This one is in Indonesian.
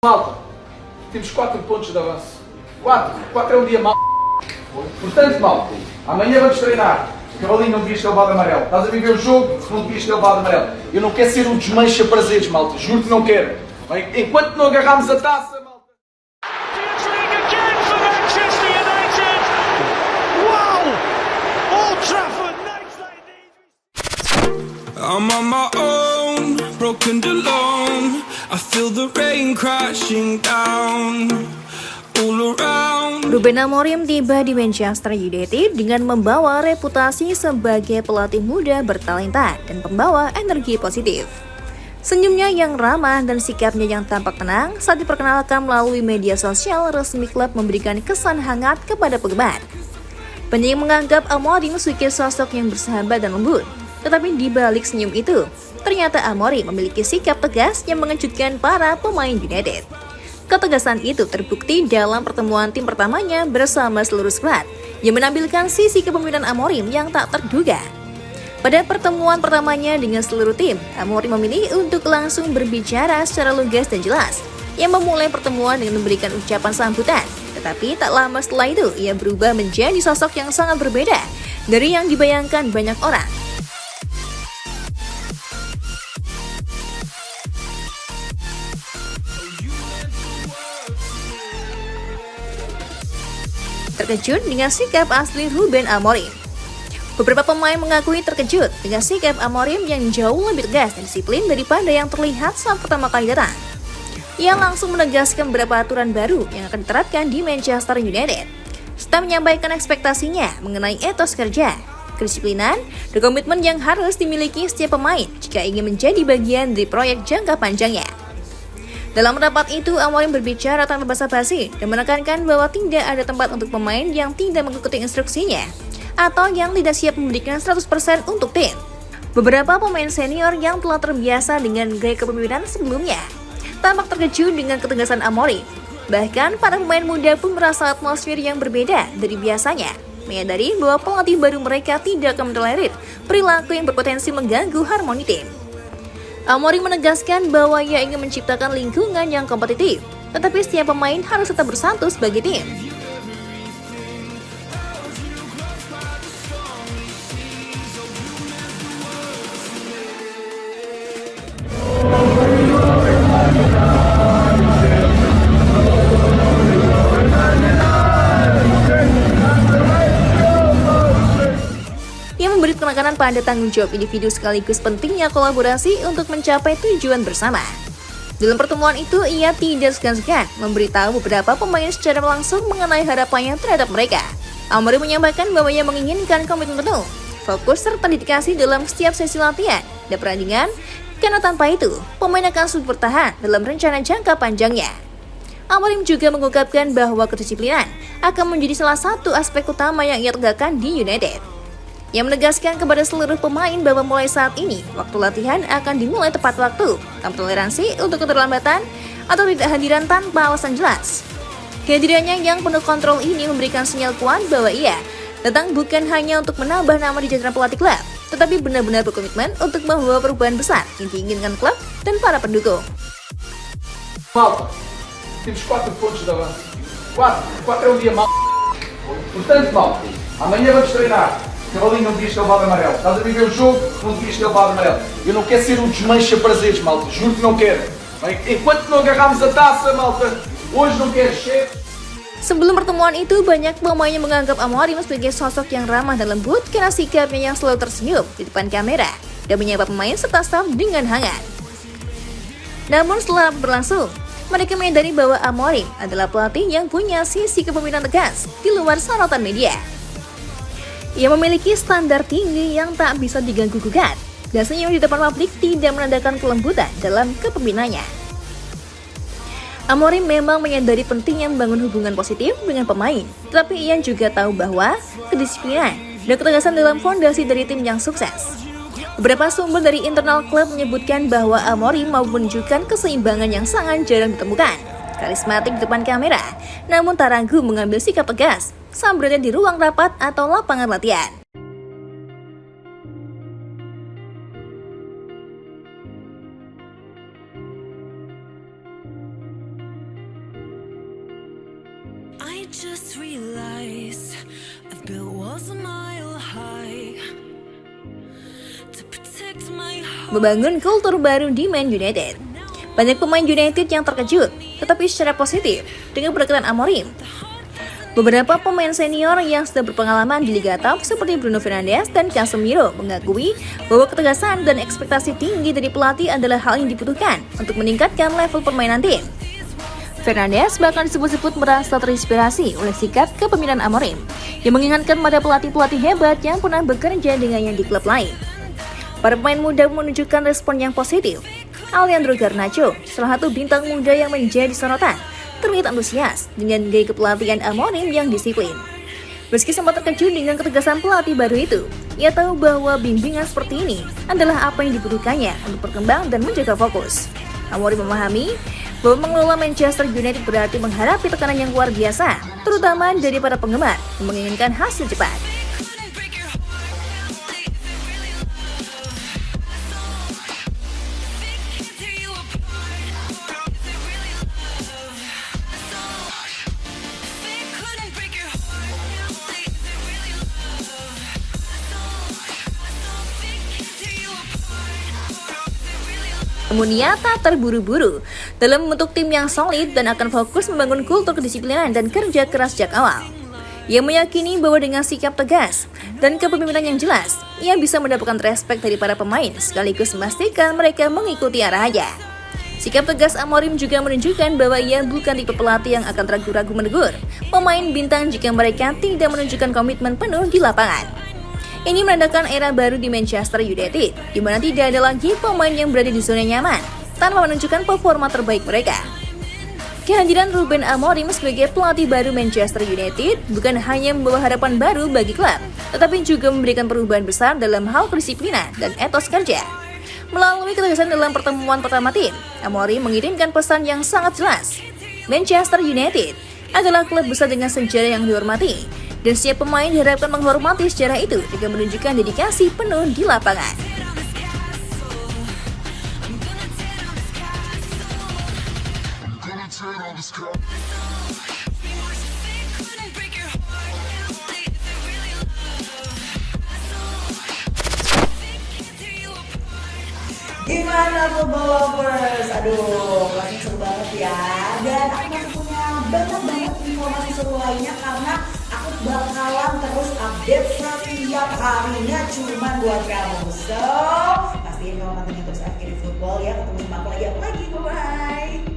Malta, temos 4 pontos de avanço. 4 é um dia mau. Portanto, malta, amanhã vamos treinar. Cavalinho, não devias ter levado amarelo. Estás a viver o jogo, não devias ter levado amarelo. Eu não quero ser um desmancha prazeres, malta. Juro que não quero. Bem, enquanto não agarrarmos a taça, malta. I'm on my own, broken and alone. I feel the rain crashing down all around. Ruben Amorim tiba di Manchester United dengan membawa reputasi sebagai pelatih muda bertalenta dan pembawa energi positif. Senyumnya yang ramah dan sikapnya yang tampak tenang saat diperkenalkan melalui media sosial resmi klub memberikan kesan hangat kepada penggemar. Banyak yang menganggap Amorim sebagai sosok yang bersahabat dan lembut. Tetapi di balik senyum itu, ternyata Amorim memiliki sikap tegas yang mengejutkan para pemain United. Ketegasan itu terbukti dalam pertemuan tim pertamanya bersama seluruh skuad, yang menampilkan sisi kepemimpinan Amorim yang tak terduga. Pada pertemuan pertamanya dengan seluruh tim, Amorim memilih untuk langsung berbicara secara lugas dan jelas, yang memulai pertemuan dengan memberikan ucapan sambutan. Tetapi tak lama setelah itu, ia berubah menjadi sosok yang sangat berbeda dari yang dibayangkan banyak orang. Terkejut dengan sikap asli Ruben Amorim. Beberapa pemain mengakui terkejut dengan sikap Amorim yang jauh lebih tegas dan disiplin daripada yang terlihat saat pertama kali datang. Ia langsung menegaskan beberapa aturan baru yang akan diterapkan di Manchester United, serta menyampaikan ekspektasinya mengenai etos kerja, kedisiplinan, dan komitmen yang harus dimiliki setiap pemain jika ingin menjadi bagian dari proyek jangka panjangnya. Dalam rapat itu, Amorim berbicara tanpa basa-basi dan menekankan bahwa tidak ada tempat untuk pemain yang tidak mengikuti instruksinya atau yang tidak siap memberikan 100% untuk tim. Beberapa pemain senior yang telah terbiasa dengan gaya kepemimpinan sebelumnya tampak terkejut dengan ketegasan Amorim. Bahkan para pemain muda pun merasa atmosfer yang berbeda dari biasanya, menyadari bahwa pelatih baru mereka tidak akan mentolerir perilaku yang berpotensi mengganggu harmoni tim. Amorim menegaskan bahwa ia ingin menciptakan lingkungan yang kompetitif, tetapi setiap pemain harus tetap bersatu sebagai tim. Ia memberi penekanan pada tanggung jawab individu sekaligus pentingnya kolaborasi untuk mencapai tujuan bersama. Dalam pertemuan itu, ia tidak segan-segan memberitahu beberapa pemain secara langsung mengenai harapannya terhadap mereka. Amorim menyampaikan bahwa ia menginginkan komitmen penuh, fokus serta dedikasi dalam setiap sesi latihan dan pertandingan, karena tanpa itu, pemain akan sulit bertahan dalam rencana jangka panjangnya. Amorim juga mengungkapkan bahwa kedisiplinan akan menjadi salah satu aspek utama yang ia tegakkan di United. Yang menegaskan kepada seluruh pemain bahwa mulai saat ini, waktu latihan akan dimulai tepat waktu, tanpa toleransi untuk keterlambatan atau tidak hadiran tanpa alasan jelas. Kehadirannya yang penuh kontrol ini memberikan sinyal kuat bahwa ia datang bukan hanya untuk menambah nama di jajaran pelatih klub, tetapi benar-benar berkomitmen untuk membawa perubahan besar yang diinginkan klub dan para pendukung. Malta, temos 4 pontos de avanço. 4 é um dia mau. Portanto, malta, amanhã vamos treinar. Cavalinho, não devias ter levado amarelo. Estás a viver o jogo, não devias ter levado amarelo. Eu não quero ser um desmancha prazeres, malta. Juro que não quero. Bem, enquanto não agarrarmos a taça, malta, hoje não quero chefe. Sebelum pertemuan itu, banyak pemain yang menganggap Amorim sebagai sosok yang ramah dan lembut karena sikapnya yang selalu tersenyum di depan kamera dan menyapa pemain serta staf dengan hangat. Namun setelah berlangsung, mereka menyadari bahwa Amorim adalah pelatih yang punya sisi kepemimpinan tegas di luar sorotan media. Ia memiliki standar tinggi yang tak bisa diganggu-gugat, dan senyum di depan publik tidak menandakan kelembutan dalam kepemimpinannya. Amorim memang menyadari pentingnya membangun hubungan positif dengan pemain, tetapi ia juga tahu bahwa kedisiplinan dan ketegasan dalam fondasi dari tim yang sukses. Beberapa sumber dari internal klub menyebutkan bahwa Amorim mau menunjukkan keseimbangan yang sangat jarang ditemukan. Karismatik di depan kamera, namun tak ragu mengambil sikap tegas saat berada di ruang rapat atau lapangan latihan. I just realized I've built walls a mile high to protect my heart. Membangun kultur baru di Man United. Banyak pemain United yang terkejut, tetapi secara positif dengan pendekatan Amorim. Beberapa pemain senior yang sudah berpengalaman di Liga Top seperti Bruno Fernandes dan Casemiro mengakui bahwa ketegasan dan ekspektasi tinggi dari pelatih adalah hal yang dibutuhkan untuk meningkatkan level permainan tim. Fernandes bahkan disebut-sebut merasa terinspirasi oleh sikap kepemimpinan Amorim yang mengingatkan pada pelatih-pelatih hebat yang pernah bekerja dengannya di klub lain. Para pemain muda menunjukkan respon yang positif. Alejandro Garnacho, salah satu bintang muda yang menjadi sorotan, terlihat antusias dengan gaya kepelatihan Amorim yang disiplin. Meski sempat terkejut dengan ketegasan pelatih baru itu, ia tahu bahwa bimbingan seperti ini adalah apa yang dibutuhkannya untuk berkembang dan menjaga fokus. Amorim memahami bahwa mengelola Manchester United berarti menghadapi tekanan yang luar biasa, terutama dari para penggemar yang menginginkan hasil cepat. Namun ia tak terburu-buru dalam membentuk tim yang solid dan akan fokus membangun kultur kedisiplinan dan kerja keras sejak awal. Ia meyakini bahwa dengan sikap tegas dan kepemimpinan yang jelas, ia bisa mendapatkan respek dari para pemain sekaligus memastikan mereka mengikuti arahannya. Sikap tegas Amorim juga menunjukkan bahwa ia bukan tipe pelatih yang akan ragu-ragu menegur pemain bintang jika mereka tidak menunjukkan komitmen penuh di lapangan. Ini menandakan era baru di Manchester United, di mana tidak ada lagi pemain yang berada di zona nyaman tanpa menunjukkan performa terbaik mereka. Kehadiran Ruben Amorim sebagai pelatih baru Manchester United bukan hanya membawa harapan baru bagi klub, tetapi juga memberikan perubahan besar dalam hal kedisiplinan dan etos kerja. Melalui ketegasan dalam pertemuan pertama tim, Amorim mengirimkan pesan yang sangat jelas. Manchester United adalah klub besar dengan sejarah yang dihormati, dan setiap pemain diharapkan menghormati sejarah itu dengan menunjukkan dedikasi penuh di lapangan. Gimana football lovers? Aduh, pasti seru banget ya. Dan aku masih punya banyak informasi seru lainnya karena aku bakalan terus update setiap harinya cuma buat kamu. So, pastiin kamu pantengin terus FKD Football ya. Ketemu sama aku lagi. Bye-bye.